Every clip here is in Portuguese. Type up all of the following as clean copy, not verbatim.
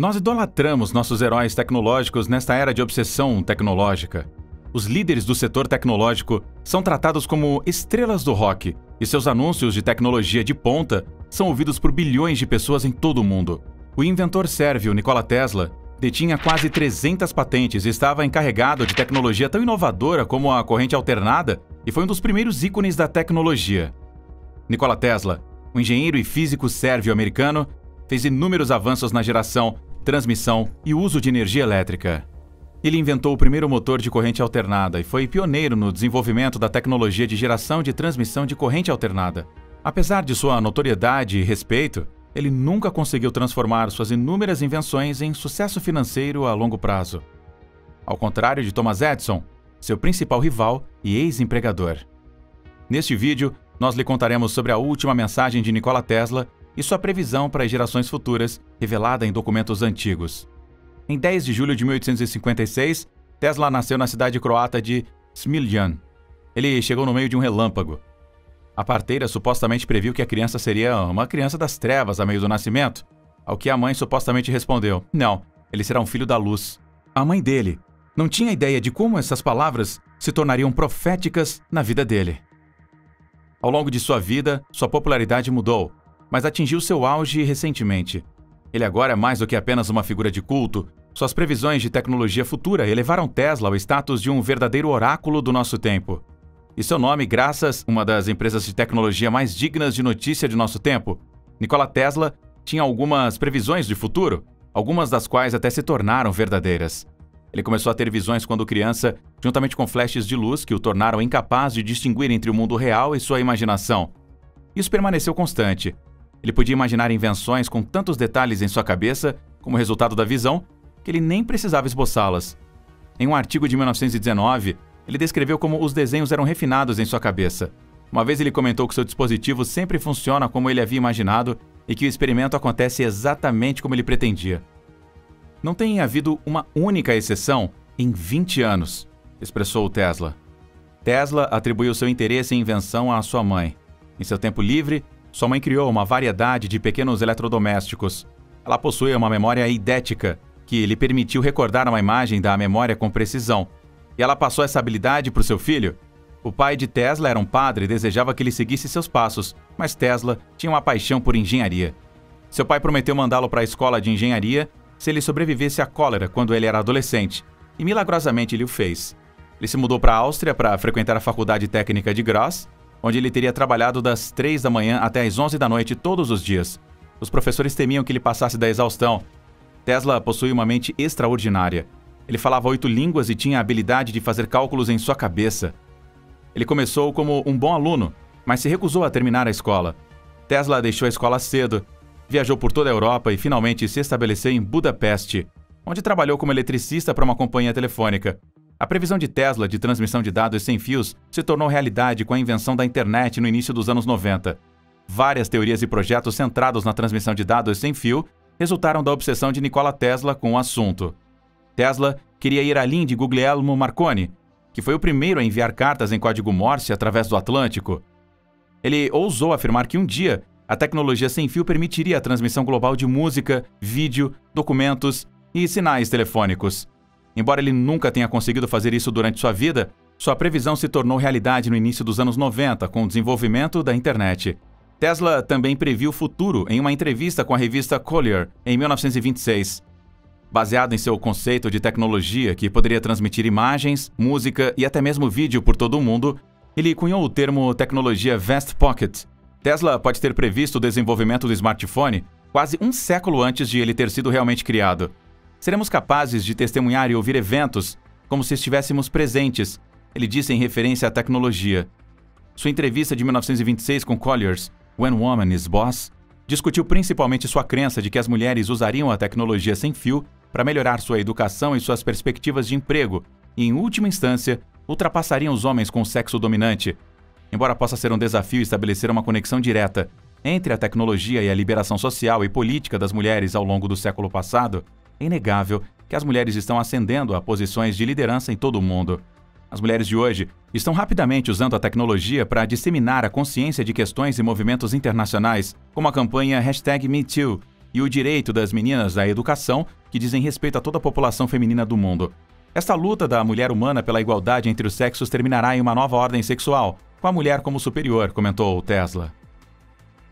Nós idolatramos nossos heróis tecnológicos nesta era de obsessão tecnológica. Os líderes do setor tecnológico são tratados como estrelas do rock, e seus anúncios de tecnologia de ponta são ouvidos por bilhões de pessoas em todo o mundo. O inventor sérvio Nikola Tesla detinha quase 300 patentes e estava encarregado de tecnologia tão inovadora como a corrente alternada e foi um dos primeiros ícones da tecnologia. Nikola Tesla, um engenheiro e físico sérvio-americano, fez inúmeros avanços na geração, transmissão e uso de energia elétrica. Ele inventou o primeiro motor de corrente alternada e foi pioneiro no desenvolvimento da tecnologia de geração de transmissão de corrente alternada. Apesar de sua notoriedade e respeito, ele nunca conseguiu transformar suas inúmeras invenções em sucesso financeiro a longo prazo. Ao contrário de Thomas Edison, seu principal rival e ex-empregador. Neste vídeo, nós lhe contaremos sobre a última mensagem de Nikola Tesla e sua previsão para as gerações futuras, revelada em documentos antigos. Em 10 de julho de 1856, Tesla nasceu na cidade croata de Smiljan. Ele chegou no meio de um relâmpago. A parteira supostamente previu que a criança seria uma criança das trevas a meio do nascimento, ao que a mãe supostamente respondeu: não, ele será um filho da luz. A mãe dele não tinha ideia de como essas palavras se tornariam proféticas na vida dele. Ao longo de sua vida, sua popularidade mudou, mas atingiu seu auge recentemente. Ele agora é mais do que apenas uma figura de culto. Suas previsões de tecnologia futura elevaram Tesla ao status de um verdadeiro oráculo do nosso tempo. E seu nome, graças a uma das empresas de tecnologia mais dignas de notícia de nosso tempo, Nikola Tesla tinha algumas previsões de futuro, algumas das quais até se tornaram verdadeiras. Ele começou a ter visões quando criança, juntamente com flashes de luz que o tornaram incapaz de distinguir entre o mundo real e sua imaginação. Isso permaneceu constante. Ele podia imaginar invenções com tantos detalhes em sua cabeça, como resultado da visão, que ele nem precisava esboçá-las. Em um artigo de 1919, ele descreveu como os desenhos eram refinados em sua cabeça. Uma vez ele comentou que seu dispositivo sempre funciona como ele havia imaginado e que o experimento acontece exatamente como ele pretendia. Não tem havido uma única exceção em 20 anos, expressou Tesla. Tesla atribuiu seu interesse em invenção à sua mãe. Em seu tempo livre, sua mãe criou uma variedade de pequenos eletrodomésticos. Ela possuía uma memória eidética, que lhe permitiu recordar uma imagem da memória com precisão. E ela passou essa habilidade para o seu filho. O pai de Tesla era um padre e desejava que ele seguisse seus passos, mas Tesla tinha uma paixão por engenharia. Seu pai prometeu mandá-lo para a escola de engenharia se ele sobrevivesse à cólera quando ele era adolescente, e milagrosamente ele o fez. Ele se mudou para a Áustria para frequentar a Faculdade Técnica de Graz, onde ele teria trabalhado das 3 da manhã até as 11 da noite todos os dias. Os professores temiam que ele passasse da exaustão. Tesla possuía uma mente extraordinária. Ele falava 8 línguas e tinha a habilidade de fazer cálculos em sua cabeça. Ele começou como um bom aluno, mas se recusou a terminar a escola. Tesla deixou a escola cedo, viajou por toda a Europa e finalmente se estabeleceu em Budapeste, onde trabalhou como eletricista para uma companhia telefônica. A previsão de Tesla de transmissão de dados sem fios se tornou realidade com a invenção da internet no início dos anos 90. Várias teorias e projetos centrados na transmissão de dados sem fio resultaram da obsessão de Nikola Tesla com o assunto. Tesla queria ir além de Guglielmo Marconi, que foi o primeiro a enviar cartas em código Morse através do Atlântico. Ele ousou afirmar que um dia a tecnologia sem fio permitiria a transmissão global de música, vídeo, documentos e sinais telefônicos. Embora ele nunca tenha conseguido fazer isso durante sua vida, sua previsão se tornou realidade no início dos anos 90 com o desenvolvimento da internet. Tesla também previu o futuro em uma entrevista com a revista Collier em 1926. Baseado em seu conceito de tecnologia que poderia transmitir imagens, música e até mesmo vídeo por todo o mundo, ele cunhou o termo tecnologia Vast Pocket. Tesla pode ter previsto o desenvolvimento do smartphone quase um século antes de ele ter sido realmente criado. Seremos capazes de testemunhar e ouvir eventos como se estivéssemos presentes, ele disse em referência à tecnologia. Sua entrevista de 1926 com Collier's When Woman is Boss discutiu principalmente sua crença de que as mulheres usariam a tecnologia sem fio para melhorar sua educação e suas perspectivas de emprego e, em última instância, ultrapassariam os homens com o sexo dominante. Embora possa ser um desafio estabelecer uma conexão direta entre a tecnologia e a liberação social e política das mulheres ao longo do século passado, é inegável que as mulheres estão ascendendo a posições de liderança em todo o mundo. As mulheres de hoje estão rapidamente usando a tecnologia para disseminar a consciência de questões e movimentos internacionais, como a campanha #MeToo, e o direito das meninas à educação, que dizem respeito a toda a população feminina do mundo. Esta luta da mulher humana pela igualdade entre os sexos terminará em uma nova ordem sexual, com a mulher como superior, comentou Tesla.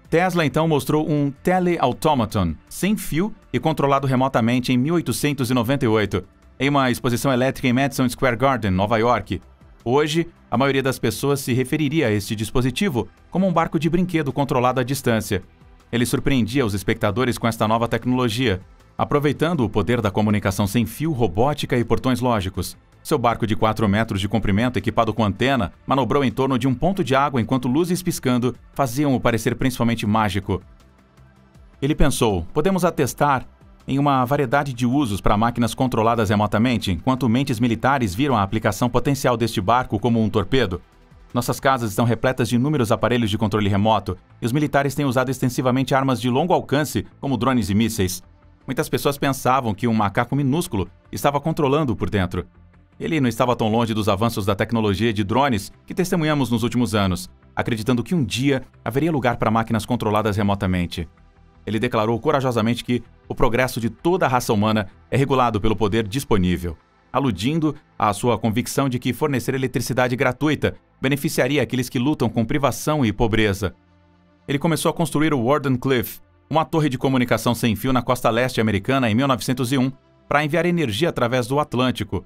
Tesla então mostrou um teleautomaton sem fio e controlado remotamente em 1898, em uma exposição elétrica em Madison Square Garden, Nova York. Hoje, a maioria das pessoas se referiria a este dispositivo como um barco de brinquedo controlado à distância. Ele surpreendia os espectadores com esta nova tecnologia, aproveitando o poder da comunicação sem fio, robótica e portões lógicos. Seu barco de 4 metros de comprimento, equipado com antena, manobrou em torno de um ponto de água enquanto luzes piscando faziam-o parecer principalmente mágico. Ele pensou, podemos atestar em uma variedade de usos para máquinas controladas remotamente, enquanto mentes militares viram a aplicação potencial deste barco como um torpedo. Nossas casas estão repletas de inúmeros aparelhos de controle remoto, e os militares têm usado extensivamente armas de longo alcance, como drones e mísseis. Muitas pessoas pensavam que um macaco minúsculo estava controlando por dentro. Ele não estava tão longe dos avanços da tecnologia de drones que testemunhamos nos últimos anos, acreditando que um dia haveria lugar para máquinas controladas remotamente. Ele declarou corajosamente que o progresso de toda a raça humana é regulado pelo poder disponível, aludindo à sua convicção de que fornecer eletricidade gratuita beneficiaria aqueles que lutam com privação e pobreza. Ele começou a construir o Wardenclyffe, uma torre de comunicação sem fio na costa leste americana em 1901, para enviar energia através do Atlântico.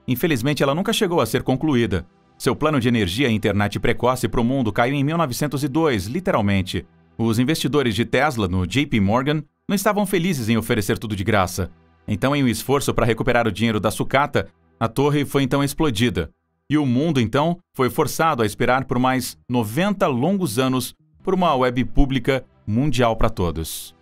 Infelizmente, ela nunca chegou a ser concluída. Seu plano de energia e internet precoce para o mundo caiu em 1902, literalmente. Os investidores de Tesla no JP Morgan não estavam felizes em oferecer tudo de graça. Então, em um esforço para recuperar o dinheiro da sucata, a torre foi então explodida. E o mundo, então, foi forçado a esperar por mais 90 longos anos por uma web pública mundial para todos.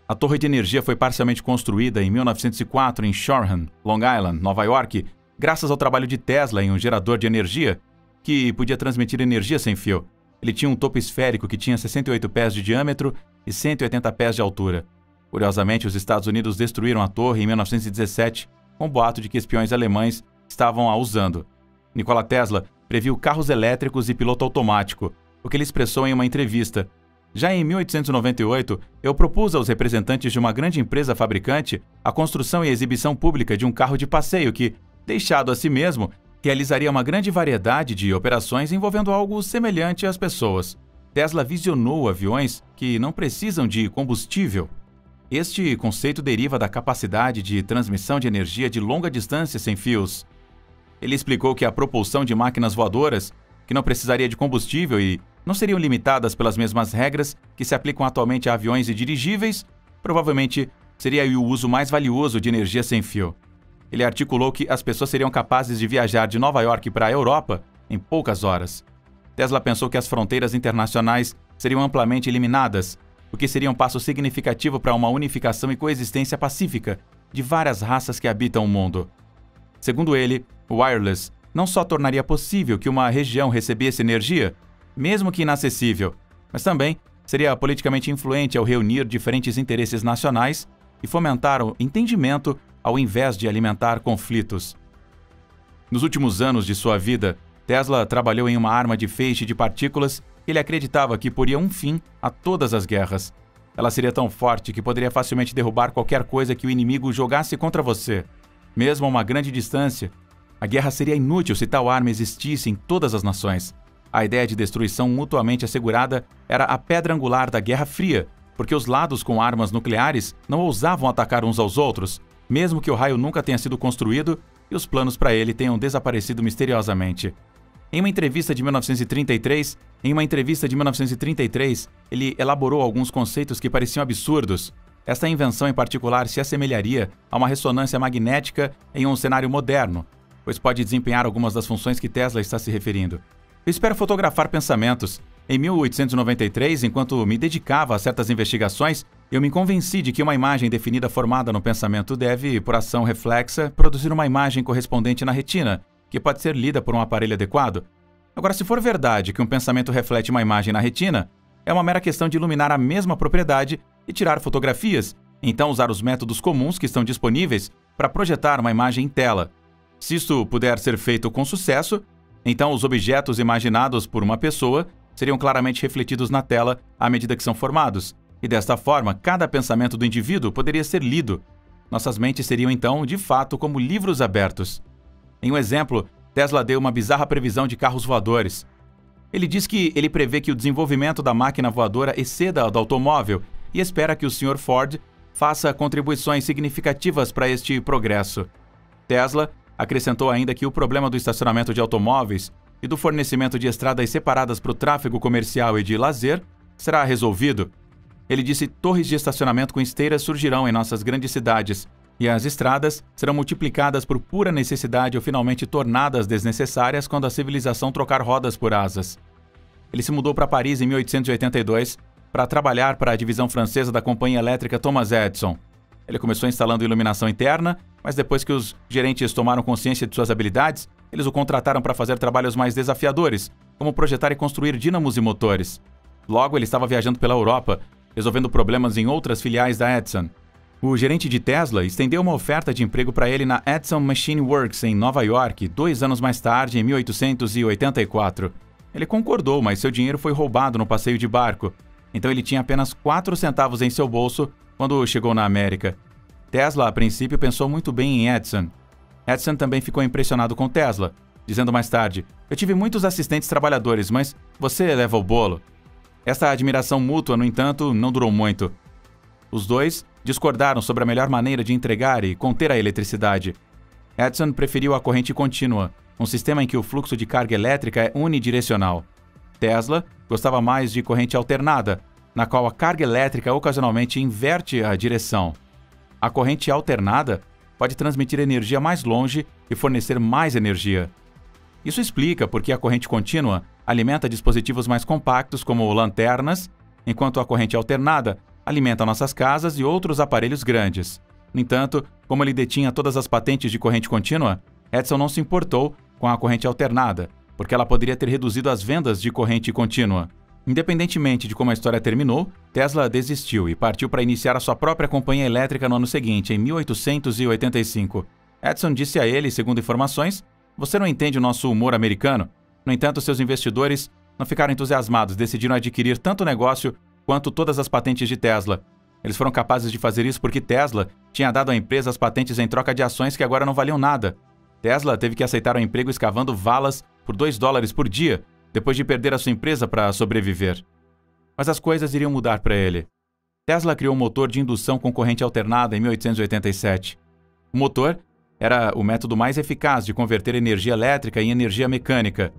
A torre de energia foi parcialmente construída em 1904 em Shoreham, Long Island, Nova York, graças ao trabalho de Tesla em um gerador de energia que podia transmitir energia sem fio. Ele tinha um topo esférico que tinha 68 pés de diâmetro e 180 pés de altura. Curiosamente, os Estados Unidos destruíram a torre em 1917, com o boato de que espiões alemães estavam a usando. Nikola Tesla previu carros elétricos e piloto automático, o que ele expressou em uma entrevista. Já em 1898, eu propus aos representantes de uma grande empresa fabricante a construção e exibição pública de um carro de passeio que, deixado a si mesmo, realizaria uma grande variedade de operações envolvendo algo semelhante às pessoas. Tesla visionou aviões que não precisam de combustível. Este conceito deriva da capacidade de transmissão de energia de longa distância sem fios. Ele explicou que a propulsão de máquinas voadoras, que não precisaria de combustível e não seriam limitadas pelas mesmas regras que se aplicam atualmente a aviões e dirigíveis, provavelmente seria o uso mais valioso de energia sem fio. Ele articulou que as pessoas seriam capazes de viajar de Nova York para a Europa em poucas horas. Tesla pensou que as fronteiras internacionais seriam amplamente eliminadas, o que seria um passo significativo para uma unificação e coexistência pacífica de várias raças que habitam o mundo. Segundo ele, o wireless não só tornaria possível que uma região recebesse energia, mesmo que inacessível, mas também seria politicamente influente ao reunir diferentes interesses nacionais e fomentar o entendimento ao invés de alimentar conflitos. Nos últimos anos de sua vida, Tesla trabalhou em uma arma de feixe de partículas que ele acreditava que poria um fim a todas as guerras. Ela seria tão forte que poderia facilmente derrubar qualquer coisa que o inimigo jogasse contra você. Mesmo a uma grande distância, a guerra seria inútil se tal arma existisse em todas as nações. A ideia de destruição mutuamente assegurada era a pedra angular da Guerra Fria, porque os lados com armas nucleares não ousavam atacar uns aos outros, mesmo que o raio nunca tenha sido construído e os planos para ele tenham desaparecido misteriosamente. Em uma entrevista de 1933, ele elaborou alguns conceitos que pareciam absurdos. Esta invenção em particular se assemelharia a uma ressonância magnética em um cenário moderno, pois pode desempenhar algumas das funções que Tesla está se referindo. Eu espero fotografar pensamentos. Em 1893, enquanto me dedicava a certas investigações, eu me convenci de que uma imagem definida formada no pensamento deve, por ação reflexa, produzir uma imagem correspondente na retina, que pode ser lida por um aparelho adequado. Agora, se for verdade que um pensamento reflete uma imagem na retina, é uma mera questão de iluminar a mesma propriedade e tirar fotografias, então usar os métodos comuns que estão disponíveis para projetar uma imagem em tela. Se isto puder ser feito com sucesso, então os objetos imaginados por uma pessoa seriam claramente refletidos na tela à medida que são formados. e desta forma, cada pensamento do indivíduo poderia ser lido. Nossas mentes seriam então, de fato, como livros abertos. Em um exemplo, Tesla deu uma bizarra previsão de carros voadores. Ele diz que ele prevê que o desenvolvimento da máquina voadora exceda a do automóvel e espera que o Sr. Ford faça contribuições significativas para este progresso. Tesla acrescentou ainda que o problema do estacionamento de automóveis e do fornecimento de estradas separadas para o tráfego comercial e de lazer será resolvido. Ele disse que torres de estacionamento com esteiras surgirão em nossas grandes cidades e as estradas serão multiplicadas por pura necessidade ou finalmente tornadas desnecessárias quando a civilização trocar rodas por asas. Ele se mudou para Paris em 1882 para trabalhar para a divisão francesa da companhia elétrica Thomas Edison. Ele começou instalando iluminação interna, mas depois que os gerentes tomaram consciência de suas habilidades, eles o contrataram para fazer trabalhos mais desafiadores, como projetar e construir dínamos e motores. Logo, ele estava viajando pela Europa, resolvendo problemas em outras filiais da Edison. O gerente de Tesla estendeu uma oferta de emprego para ele na Edison Machine Works, em Nova York, 2 anos mais tarde, em 1884. Ele concordou, mas seu dinheiro foi roubado no passeio de barco. Então ele tinha apenas 4 centavos em seu bolso quando chegou na América. Tesla, a princípio, pensou muito bem em Edison. Edison também ficou impressionado com Tesla, dizendo mais tarde: "Eu tive muitos assistentes trabalhadores, mas você leva o bolo." Esta admiração mútua, no entanto, não durou muito. Os dois discordaram sobre a melhor maneira de entregar e conter a eletricidade. Edison preferiu a corrente contínua, um sistema em que o fluxo de carga elétrica é unidirecional. Tesla gostava mais de corrente alternada, na qual a carga elétrica ocasionalmente inverte a direção. A corrente alternada pode transmitir energia mais longe e fornecer mais energia. Isso explica por que a corrente contínua alimenta dispositivos mais compactos, como lanternas, enquanto a corrente alternada alimenta nossas casas e outros aparelhos grandes. No entanto, como ele detinha todas as patentes de corrente contínua, Edison não se importou com a corrente alternada, porque ela poderia ter reduzido as vendas de corrente contínua. Independentemente de como a história terminou, Tesla desistiu e partiu para iniciar a sua própria companhia elétrica no ano seguinte, em 1885. Edison disse a ele, segundo informações: "Você não entende o nosso humor americano?" No entanto, seus investidores não ficaram entusiasmados, decidiram adquirir tanto o negócio quanto todas as patentes de Tesla. Eles foram capazes de fazer isso porque Tesla tinha dado à empresa as patentes em troca de ações que agora não valiam nada. Tesla teve que aceitar um emprego escavando valas por $2 por dia, depois de perder a sua empresa para sobreviver. Mas as coisas iriam mudar para ele. Tesla criou um motor de indução com corrente alternada em 1887. O motor era o método mais eficaz de converter energia elétrica em energia mecânica.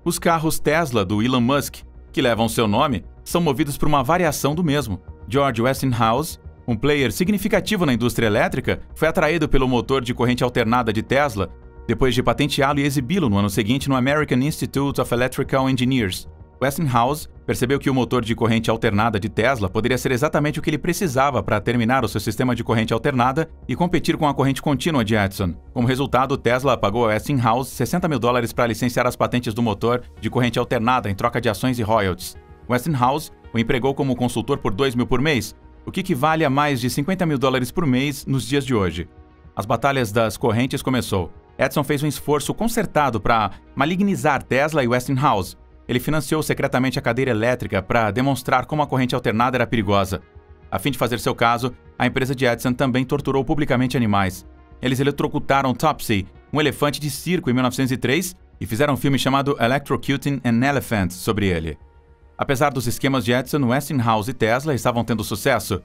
Os carros Tesla do Elon Musk, que levam seu nome, são movidos por uma variação do mesmo. George Westinghouse, um player significativo na indústria elétrica, foi atraído pelo motor de corrente alternada de Tesla depois de patenteá-lo e exibi-lo no ano seguinte no American Institute of Electrical Engineers. Westinghouse percebeu que o motor de corrente alternada de Tesla poderia ser exatamente o que ele precisava para terminar o seu sistema de corrente alternada e competir com a corrente contínua de Edison. Como resultado, Tesla pagou a Westinghouse $60 mil para licenciar as patentes do motor de corrente alternada em troca de ações e royalties. Westinghouse o empregou como consultor por $2 mil por mês, o que equivale a mais de $50 mil por mês nos dias de hoje. As batalhas das correntes começou. Edison fez um esforço concertado para malignizar Tesla e Westinghouse. Ele financiou secretamente a cadeira elétrica para demonstrar como a corrente alternada era perigosa. A fim de fazer seu caso, a empresa de Edison também torturou publicamente animais. Eles eletrocutaram Topsy, um elefante de circo, em 1903 e fizeram um filme chamado Electrocuting an Elephant sobre ele. Apesar dos esquemas de Edison, Westinghouse e Tesla estavam tendo sucesso.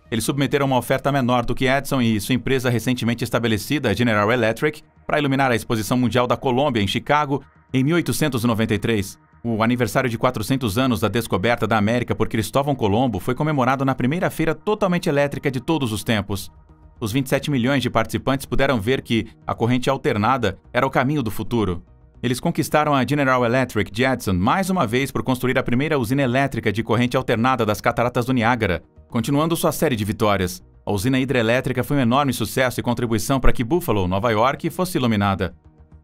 Eles submeteram uma oferta menor do que Edison e sua empresa recentemente estabelecida, General Electric, para iluminar a Exposição Mundial da Colômbia, em Chicago, em 1893. O aniversário de 400 anos da descoberta da América por Cristóvão Colombo foi comemorado na primeira feira totalmente elétrica de todos os tempos. Os 27 milhões de participantes puderam ver que a corrente alternada era o caminho do futuro. Eles conquistaram a General Electric de Edison mais uma vez por construir a primeira usina elétrica de corrente alternada das Cataratas do Niágara, continuando sua série de vitórias. A usina hidrelétrica foi um enorme sucesso e contribuição para que Buffalo, Nova York, fosse iluminada.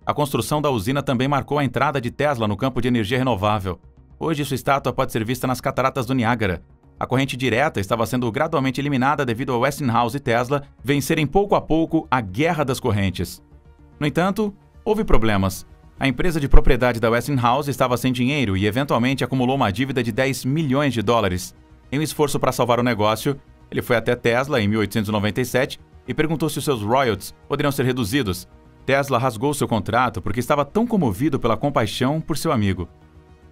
A construção da usina também marcou a entrada de Tesla no campo de energia renovável. Hoje, sua estátua pode ser vista nas Cataratas do Niágara. A corrente direta estava sendo gradualmente eliminada devido a Westinghouse e Tesla vencerem pouco a pouco a guerra das correntes. No entanto, houve problemas. A empresa de propriedade da Westinghouse estava sem dinheiro e eventualmente acumulou uma dívida de $10 milhões. Em um esforço para salvar o negócio, ele foi até Tesla em 1897 e perguntou se os seus royalties poderiam ser reduzidos. Tesla rasgou seu contrato porque estava tão comovido pela compaixão por seu amigo.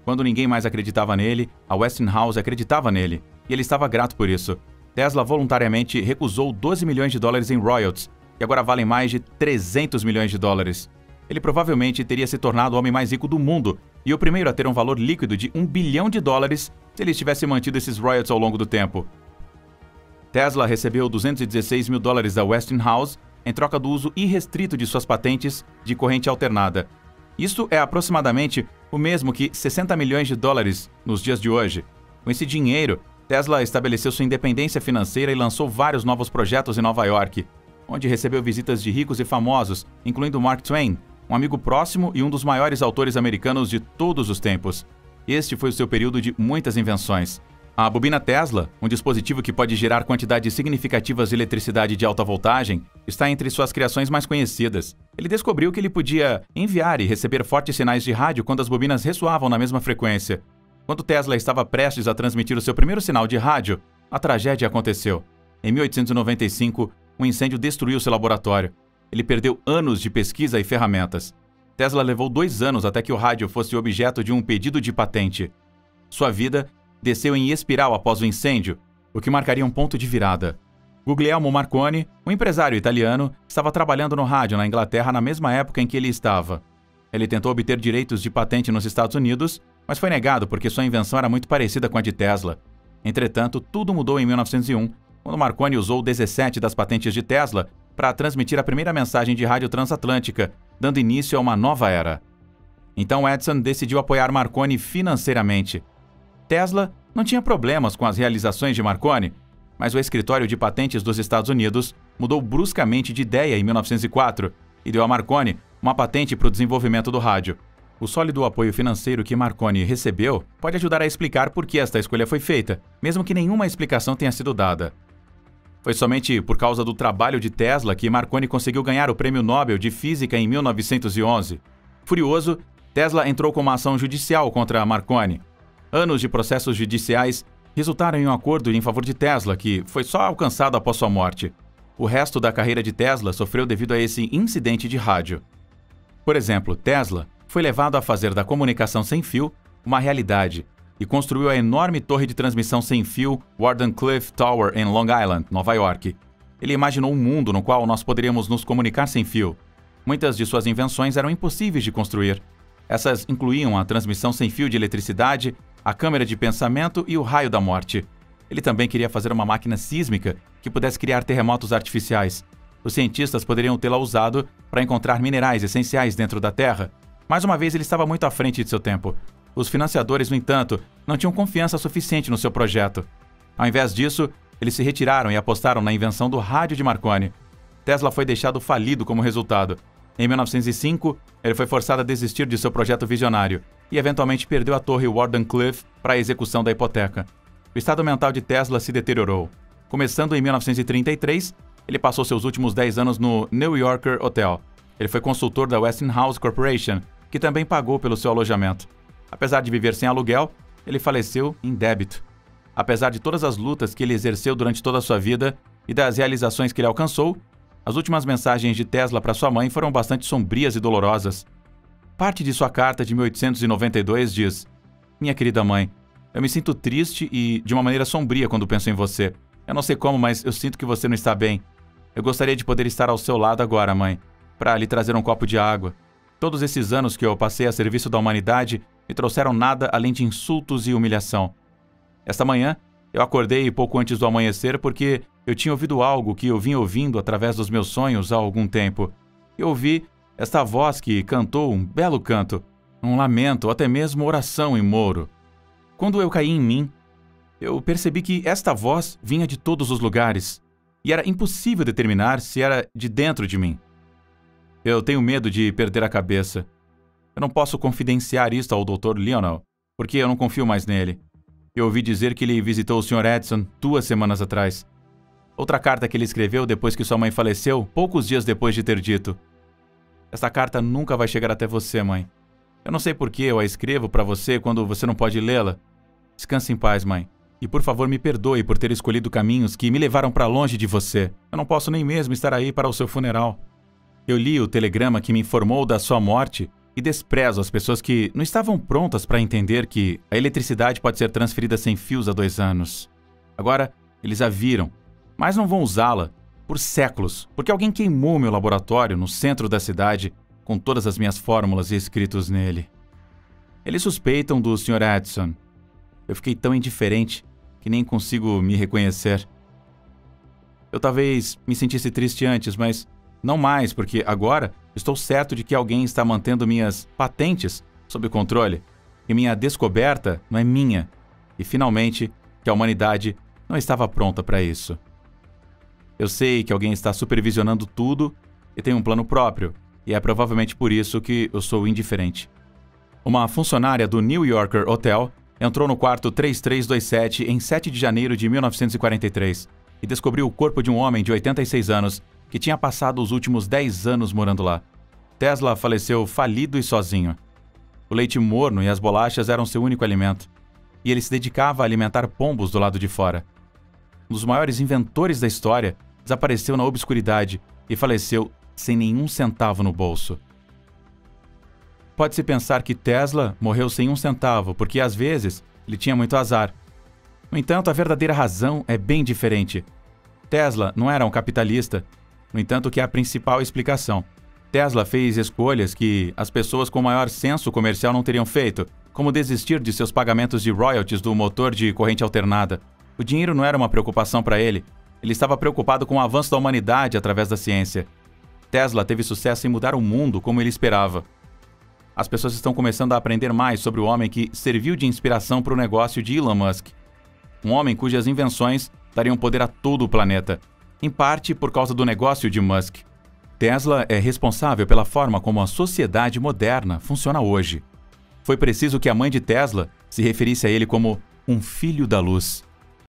Quando ninguém mais acreditava nele, a Westinghouse acreditava nele, e ele estava grato por isso. Tesla voluntariamente recusou 12 milhões de dólares em royalties, que agora valem mais de 300 milhões de dólares. Ele provavelmente teria se tornado o homem mais rico do mundo e o primeiro a ter um valor líquido de $1 bilhão se ele tivesse mantido esses royalties ao longo do tempo. Tesla recebeu 216 mil dólares da Westinghouse em troca do uso irrestrito de suas patentes de corrente alternada. Isso é aproximadamente o mesmo que 60 milhões de dólares nos dias de hoje. Com esse dinheiro, Tesla estabeleceu sua independência financeira e lançou vários novos projetos em Nova York, onde recebeu visitas de ricos e famosos, incluindo Mark Twain, um amigo próximo e um dos maiores autores americanos de todos os tempos. Este foi o seu período de muitas invenções. A bobina Tesla, um dispositivo que pode gerar quantidades significativas de eletricidade de alta voltagem, está entre suas criações mais conhecidas. Ele descobriu que ele podia enviar e receber fortes sinais de rádio quando as bobinas ressoavam na mesma frequência. Quando Tesla estava prestes a transmitir o seu primeiro sinal de rádio, a tragédia aconteceu. Em 1895, um incêndio destruiu seu laboratório. Ele perdeu anos de pesquisa e ferramentas. Tesla levou 2 anos até que o rádio fosse objeto de um pedido de patente. Sua vida desceu em espiral após o incêndio, o que marcaria um ponto de virada. Guglielmo Marconi, um empresário italiano, estava trabalhando no rádio na Inglaterra na mesma época em que ele estava. Ele tentou obter direitos de patente nos Estados Unidos, mas foi negado porque sua invenção era muito parecida com a de Tesla. Entretanto, tudo mudou em 1901, quando Marconi usou 17 das patentes de Tesla para transmitir a primeira mensagem de rádio transatlântica, dando início a uma nova era. Então Edison decidiu apoiar Marconi financeiramente. Tesla não tinha problemas com as realizações de Marconi, mas o escritório de patentes dos Estados Unidos mudou bruscamente de ideia em 1904 e deu a Marconi uma patente para o desenvolvimento do rádio. O sólido apoio financeiro que Marconi recebeu pode ajudar a explicar por que esta escolha foi feita, mesmo que nenhuma explicação tenha sido dada. Foi somente por causa do trabalho de Tesla que Marconi conseguiu ganhar o Prêmio Nobel de Física em 1911. Furioso, Tesla entrou com uma ação judicial contra Marconi. Anos de processos judiciais resultaram em um acordo em favor de Tesla, que foi só alcançado após sua morte. O resto da carreira de Tesla sofreu devido a esse incidente de rádio. Por exemplo, Tesla foi levado a fazer da comunicação sem fio uma realidade e construiu a enorme torre de transmissão sem fio Wardenclyffe Tower em Long Island, Nova York. Ele imaginou um mundo no qual nós poderíamos nos comunicar sem fio. Muitas de suas invenções eram impossíveis de construir. Essas incluíam a transmissão sem fio de eletricidade, a câmera de pensamento e o raio da morte. Ele também queria fazer uma máquina sísmica que pudesse criar terremotos artificiais. Os cientistas poderiam tê-la usado para encontrar minerais essenciais dentro da Terra. Mais uma vez, ele estava muito à frente de seu tempo. Os financiadores, no entanto, não tinham confiança suficiente no seu projeto. Ao invés disso, eles se retiraram e apostaram na invenção do rádio de Marconi. Tesla foi deixado falido como resultado. Em 1905, ele foi forçado a desistir de seu projeto visionário e eventualmente perdeu a torre Wardenclyffe para a execução da hipoteca. O estado mental de Tesla se deteriorou. Começando em 1933, ele passou seus últimos 10 anos no New Yorker Hotel. Ele foi consultor da Westinghouse Corporation, que também pagou pelo seu alojamento. Apesar de viver sem aluguel, ele faleceu em débito. Apesar de todas as lutas que ele exerceu durante toda a sua vida e das realizações que ele alcançou, as últimas mensagens de Tesla para sua mãe foram bastante sombrias e dolorosas. Parte de sua carta de 1892 diz: "Minha querida mãe, eu me sinto triste e de uma maneira sombria quando penso em você. Eu não sei como, mas eu sinto que você não está bem. Eu gostaria de poder estar ao seu lado agora, mãe, para lhe trazer um copo de água. Todos esses anos que eu passei a serviço da humanidade me trouxeram nada além de insultos e humilhação. Esta manhã, eu acordei pouco antes do amanhecer porque eu tinha ouvido algo que eu vinha ouvindo através dos meus sonhos há algum tempo. Eu ouvi esta voz que cantou um belo canto, um lamento ou até mesmo oração em moro. Quando eu caí em mim, eu percebi que esta voz vinha de todos os lugares e era impossível determinar se era de dentro de mim. Eu tenho medo de perder a cabeça. Eu não posso confidenciar isto ao Dr. Lionel, porque eu não confio mais nele. Eu ouvi dizer que ele visitou o Sr. Edison 2 semanas atrás. Outra carta que ele escreveu depois que sua mãe faleceu, poucos dias depois de ter dito: esta carta nunca vai chegar até você, mãe. Eu não sei por que eu a escrevo para você quando você não pode lê-la. Descanse em paz, mãe, E por favor me perdoe por ter escolhido caminhos que me levaram para longe de você. Eu não posso nem mesmo estar aí para o seu funeral. Eu li o telegrama que me informou da sua morte e desprezo as pessoas que não estavam prontas para entender que a eletricidade pode ser transferida sem fios há 2 anos. Agora, eles a viram, mas não vão usá-la por séculos, porque alguém queimou meu laboratório no centro da cidade com todas as minhas fórmulas escritos nele. Eles suspeitam do Sr. Edison. Eu fiquei tão indiferente que nem consigo me reconhecer. Eu talvez me sentisse triste antes, mas não mais, porque agora estou certo de que alguém está mantendo minhas patentes sob controle, que minha descoberta não é minha, e finalmente que a humanidade não estava pronta para isso. Eu sei que alguém está supervisionando tudo e tem um plano próprio, e é provavelmente por isso que eu sou indiferente. Uma funcionária do New Yorker Hotel entrou no quarto 3327 em 7 de janeiro de 1943 e descobriu o corpo de um homem de 86 anos que tinha passado os últimos 10 anos morando lá. Tesla faleceu falido e sozinho. O leite morno e as bolachas eram seu único alimento, e ele se dedicava a alimentar pombos do lado de fora. Um dos maiores inventores da história desapareceu na obscuridade e faleceu sem nenhum centavo no bolso. Pode-se pensar que Tesla morreu sem um centavo porque, às vezes, ele tinha muito azar. No entanto, a verdadeira razão é bem diferente. Tesla não era um capitalista, no entanto, que é a principal explicação. Tesla fez escolhas que as pessoas com maior senso comercial não teriam feito, como desistir de seus pagamentos de royalties do motor de corrente alternada. O dinheiro não era uma preocupação para ele. Ele estava preocupado com o avanço da humanidade através da ciência. Tesla teve sucesso em mudar o mundo como ele esperava. As pessoas estão começando a aprender mais sobre o homem que serviu de inspiração para o negócio de Elon Musk. Um homem cujas invenções dariam poder a todo o planeta, em parte por causa do negócio de Musk. Tesla é responsável pela forma como a sociedade moderna funciona hoje. Foi preciso que a mãe de Tesla se referisse a ele como um filho da luz.